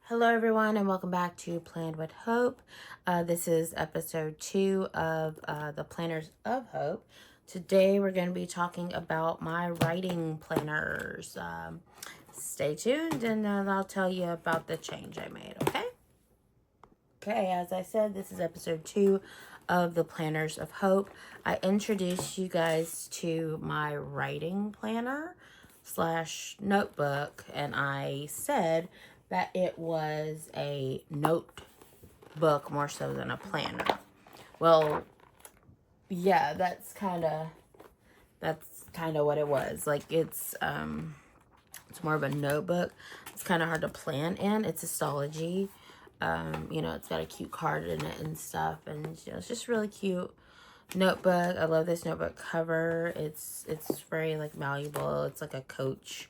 Hello, everyone, and welcome back to Planned with Hope. This is episode 2 of the Planners of Hope. Today, we're going to be talking about my writing planners. Stay tuned, and I'll tell you about the change I made, okay? Okay, as I said, this is episode 2 of the Planners of Hope. I introduced you guys to my writing planner slash notebook, and I said that it was a notebook more so than a planner. Well, yeah, that's kind of what it was. Like it's more of a notebook. It's kind of hard to plan in. It's astrology. It's got a cute card in it and stuff, and it's just really cute notebook. I love this notebook cover. It's very like malleable. It's like a Coach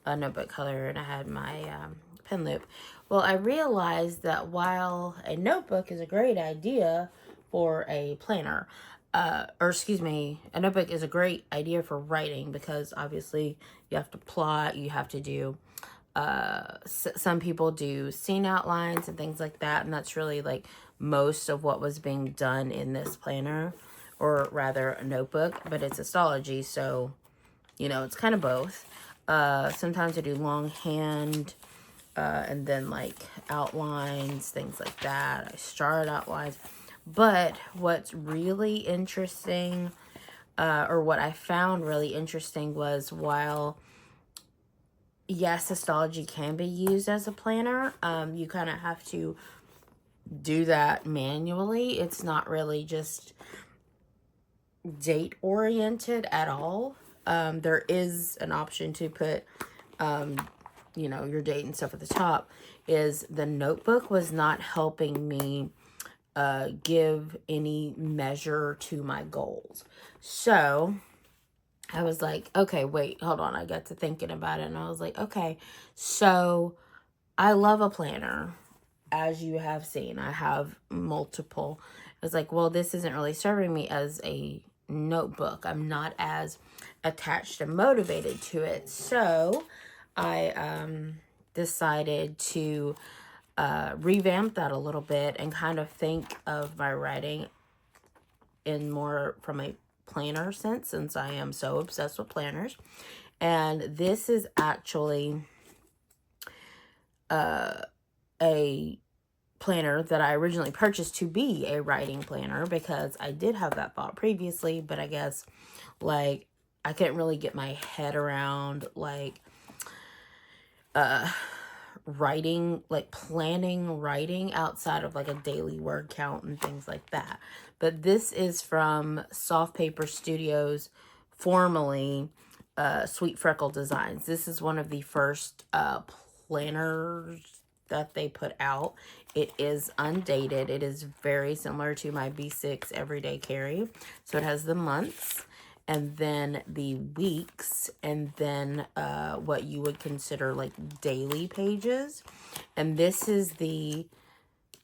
notebook color, and I had my pen loop. Well, I realized that while a notebook is a great idea for a planner, a notebook is a great idea for writing because obviously you have to plot, you have to do some people do scene outlines and things like that, and that's really like most of what was being done in this planner, or rather a notebook, but it's astrology, so it's kind of both. Sometimes I do longhand, and then like outlines, things like that. I start outlines, but what's really interesting, or what I found really interesting, was while yes, astrology can be used as a planner, you kind of have to do that manually. It's not really just date oriented at all. There is an option to put, your date and stuff at the top. Is the notebook was not helping me give any measure to my goals. So I was like, okay, wait, hold on. I got to thinking about it, and I was like, okay, so I love a planner. As you have seen, I have multiple. I was like, well, this isn't really serving me as a notebook. I'm not as attached and motivated to it. So I decided to revamp that a little bit and kind of think of my writing in more from a planner sense, since I am so obsessed with planners. And this is actually a planner that I originally purchased to be a writing planner, because I did have that thought previously, but I guess like I couldn't really get my head around like writing, like planning writing outside of like a daily word count and things like that. But this is from Soft Paper Studios, formerly Sweet Freckle Designs. This is one of the first planners that they put out. It is undated. It is very similar to my B6 Everyday Carry. So it has the months, and then the weeks, and then what you would consider like daily pages. And this is the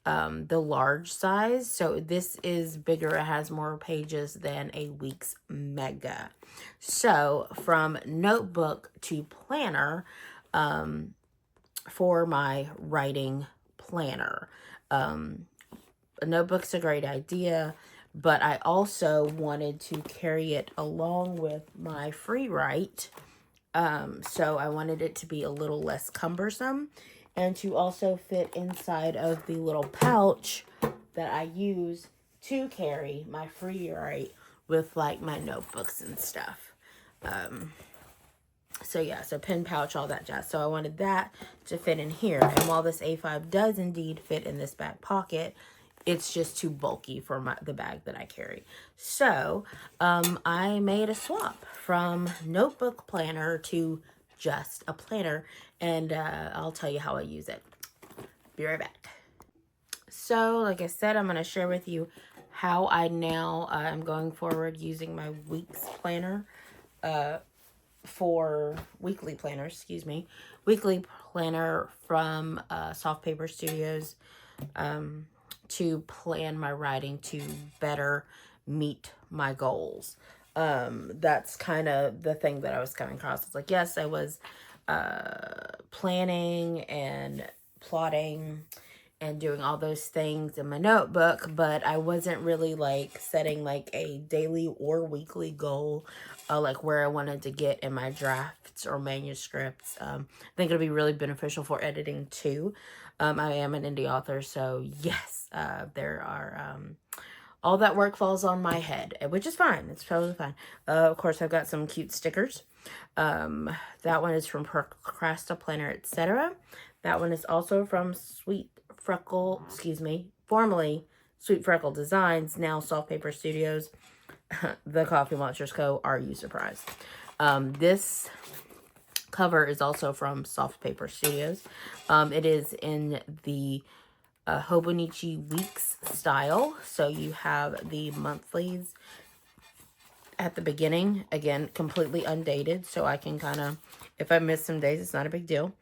large size, so this is bigger. It has more pages than a week's mega. So from notebook to planner, for my writing planner, a notebook's a great idea, but I also wanted to carry it along with my free write. So I wanted it to be a little less cumbersome, and to also fit inside of the little pouch that I use to carry my free write with like my notebooks and stuff. So yeah, so pen pouch, all that jazz. So I wanted that to fit in here. And while this A5 does indeed fit in this back pocket, it's just too bulky for the bag that I carry. So I made a swap from notebook planner to just a planner, and I'll tell you how I use it. Be right back. So like I said, I'm going to share with you how I now am going forward using my week's planner for weekly planner from Soft Paper Studios, to plan my writing to better meet my goals. That's kind of the thing that I was coming across. It's like, yes, I was planning and plotting and doing all those things in my notebook, but I wasn't really like setting like a daily or weekly goal, like where I wanted to get in my drafts or manuscripts. I think it'll be really beneficial for editing too. I am an indie author, so yes, there are all that work falls on my head, which is fine. It's totally fine. Of course, I've got some cute stickers. That one is from Procrastinator, etc. That one is also from formerly Sweet Freckle Designs, now Soft Paper Studios, the Coffee Monsters Co. Are you surprised? This cover is also from Soft Paper Studios. It is in the Hobonichi Weeks style. So you have the monthlies at the beginning, again, completely undated, so I can kind of, if I miss some days, it's not a big deal.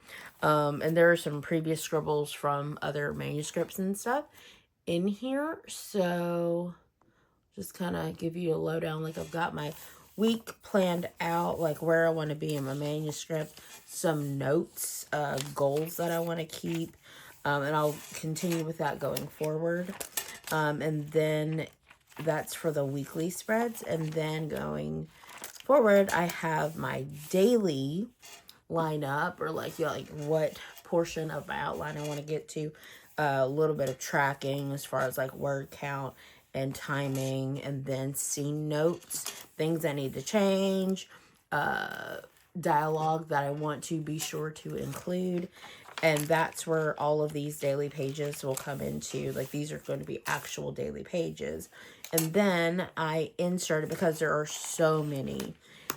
And there are some previous scribbles from other manuscripts and stuff in here, so just kind of give you a lowdown. Like, I've got my week planned out, like where I want to be in my manuscript, some notes, goals that I want to keep, and I'll continue with that going forward. And then that's for the weekly spreads. And then going forward, I have my daily lineup, or like, you know, like what portion of my outline I want to get to. A little bit of tracking as far as like word count and timing, and then scene notes, things I need to change, dialogue that I want to be sure to include. And that's where all of these daily pages will come into. Like, these are going to be actual daily pages. And then I inserted, because there are so many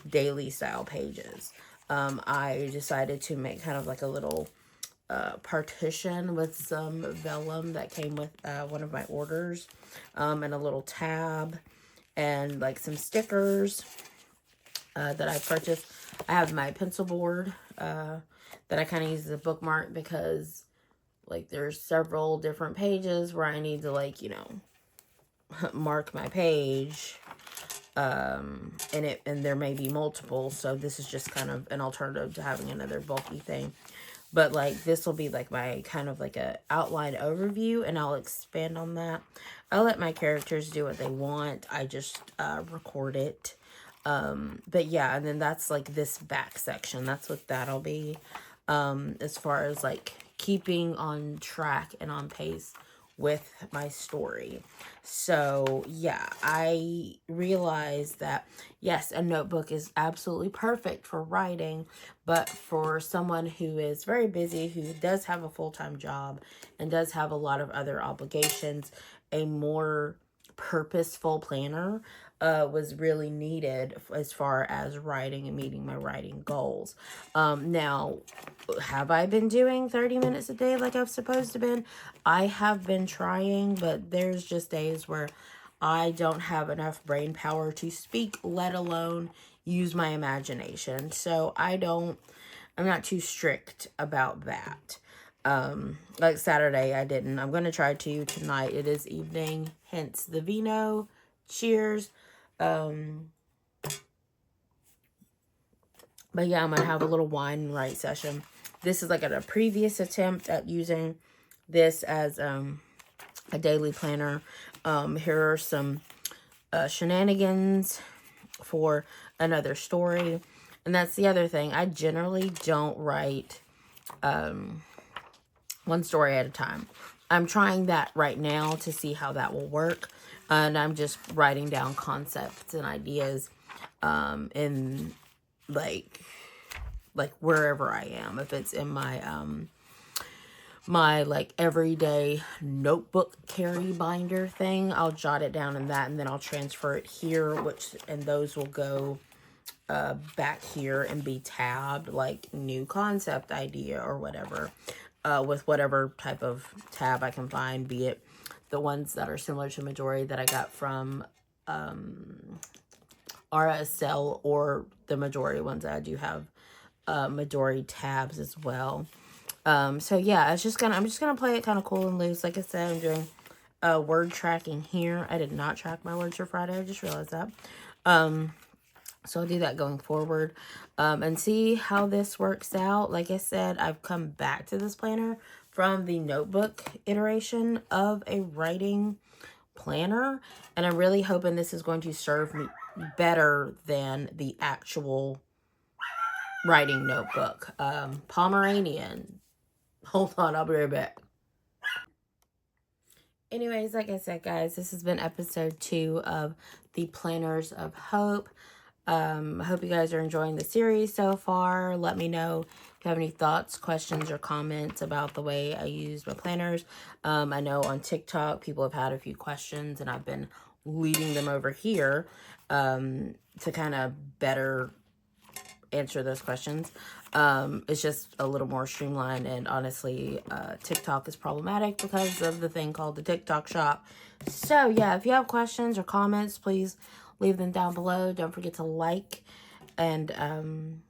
daily style pages, I decided to make kind of like a little partition with some vellum that came with one of my orders, and a little tab, and like some stickers that I purchased. I have my pencil board that I kind of use as a bookmark, because like there's several different pages where I need to, like, you know, mark my page, and there may be multiple, so this is just kind of an alternative to having another bulky thing. But like, this will be like my kind of like a outline overview, and I'll expand on that. I'll let my characters do what they want. I just record it. But yeah, and then that's like this back section. That's what that'll be. As far as like keeping on track and on pace with my story. So yeah, I realized that yes, a notebook is absolutely perfect for writing, but for someone who is very busy, who does have a full-time job and does have a lot of other obligations, a more purposeful planner was really needed as far as writing and meeting my writing goals. Now, have I been doing 30 minutes a day like I've supposed to been? I have been trying, but there's just days where I don't have enough brain power to speak, let alone use my imagination. So I'm not too strict about that. Like Saturday, I didn't. I'm going to try to tonight. It is evening, hence the vino. Cheers. But yeah, I'm going to have a little wine and write session. This is like a previous attempt at using this as a daily planner. Here are some shenanigans for another story. And that's the other thing. I generally don't write one story at a time. I'm trying that right now to see how that will work. And I'm just writing down concepts and ideas in like wherever I am. If it's in my my like everyday notebook carry binder thing, I'll jot it down in that, and then I'll transfer it here, and those will go back here and be tabbed like new concept idea or whatever, with whatever type of tab I can find, be it the ones that are similar to Majori that I got from RSL, or the Majori ones that I do have Majori tabs as well. So yeah, I'm just gonna play it kind of cool and loose. Like I said, I'm doing word tracking here. I did not track my words for Friday. I just realized that. So I'll do that going forward, and see how this works out. Like I said, I've come back to this planner from the notebook iteration of a writing planner, and I'm really hoping this is going to serve me better than the actual writing notebook. Pomeranian. Hold on, I'll be right back. Anyways, like I said, guys, this has been episode 2 of the Planners of Hope. I hope you guys are enjoying the series so far. Let me know if you have any thoughts, questions, or comments about the way I use my planners. I know on TikTok, people have had a few questions, and I've been leading them over here to kind of better answer those questions. It's just a little more streamlined, and honestly, TikTok is problematic because of the thing called the TikTok shop. So yeah, if you have questions or comments, please leave them down below. Don't forget to like, and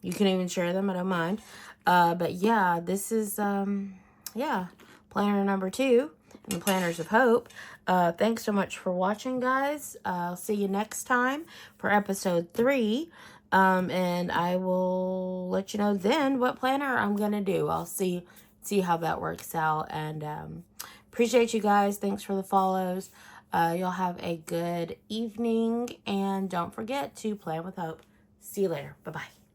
you can even share them. I don't mind. But yeah, this is yeah, planner number 2 in the Planners of Hope. Thanks so much for watching, guys. I'll see you next time for episode 3. And I will let you know then what planner I'm gonna do. I'll see how that works out. And appreciate you guys. Thanks for the follows. Y'all have a good evening, and don't forget to plan with hope. See you later. Bye bye.